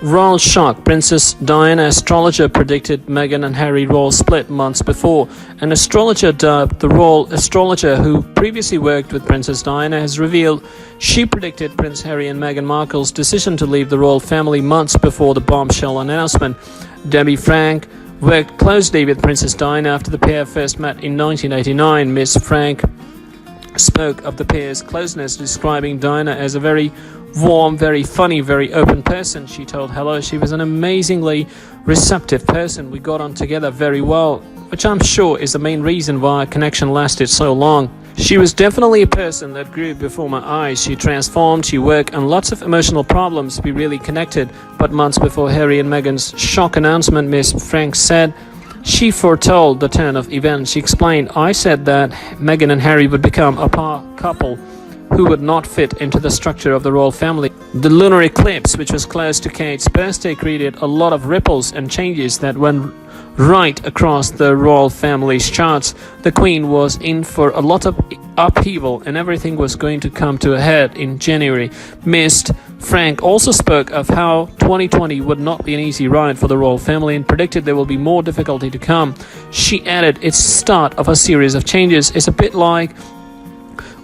Royal shock. Princess Diana astrologer predicted Meghan and Harry royal split months before. An astrologer dubbed the royal astrologer, who previously worked with Princess Diana, has revealed she predicted Prince Harry and Meghan Markle's decision to leave the royal family months before the bombshell announcement. Debbie Frank worked closely with Princess Diana after the pair first met in 1989. Miss Frank spoke of the pair's closeness, describing Diana as a very warm, very funny, very open person. She told Hello she was an amazingly receptive person. We got on together very well, which I'm sure is the main reason why our connection lasted so long. She was definitely a person that grew before my eyes. She transformed, she worked on lots of emotional problems. We really connected. But months before Harry and Meghan's shock announcement, Miss Frank said she foretold the turn of events. She explained, I said that Meghan and Harry would become a couple who would not fit into the structure of the royal family. The lunar eclipse, which was close to Kate's birthday, created a lot of ripples and changes that went right across the royal family's charts. The Queen was in for a lot of upheaval, and everything was going to come to a head in January. Miss Frank also spoke of how 2020 would not be an easy ride for the royal family and predicted there will be more difficulty to come. She added, it's start of a series of changes. It's a bit like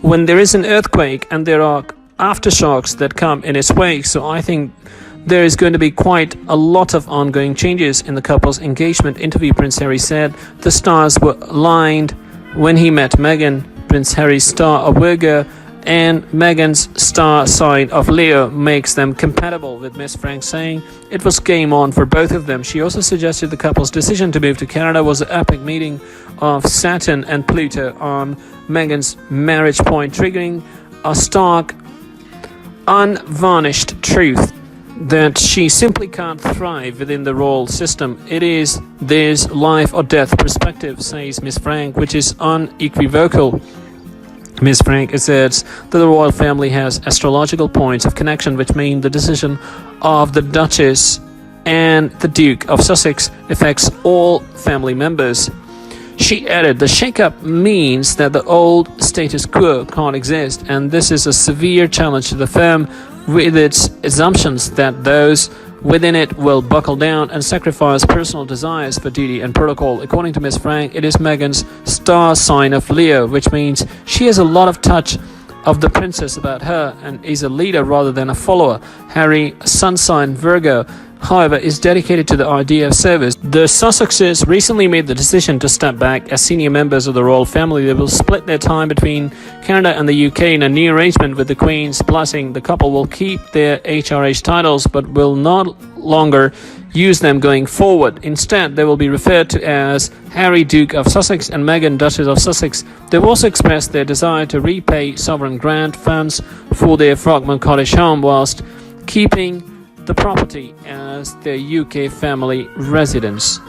when there is an earthquake and there are aftershocks that come in its wake. So I think there is going to be quite a lot of ongoing changes in the couple's engagement interview. Prince Harry said the stars were aligned when he met Meghan. Prince Harry's star of Virgo and Meghan's star sign of Leo makes them compatible, with Miss Frank saying it was game on for both of them. She also suggested the couple's decision to move to Canada was an epic meeting of Saturn and Pluto on Meghan's marriage point, triggering a stark, unvarnished truth that she simply can't thrive within the royal system. It is this life or death perspective, says Miss Frank, which is unequivocal. Miss Frank asserts that the royal family has astrological points of connection, which mean the decision of the Duchess and the Duke of Sussex affects all family members. She added, the shake-up means that the old status quo can't exist, and this is a severe challenge to the firm, with its assumptions that those within it will buckle down and sacrifice personal desires for duty and protocol. According to Miss Frank, it is Meghan's star sign of Leo, which means she has a lot of touch of the princess about her and is a leader rather than a follower. Harry, sun sign Virgo, however, is dedicated to the idea of service. The Sussexes recently made the decision to step back as senior members of the royal family. They will split their time between Canada and the UK in a new arrangement with the Queen's blessing. The couple will keep their HRH titles but will not longer use them going forward. Instead, they will be referred to as Harry, Duke of Sussex, and Meghan, Duchess of Sussex. They've also expressed their desire to repay sovereign grant funds for their Frogmore cottage home whilst keeping the property as their UK family residence.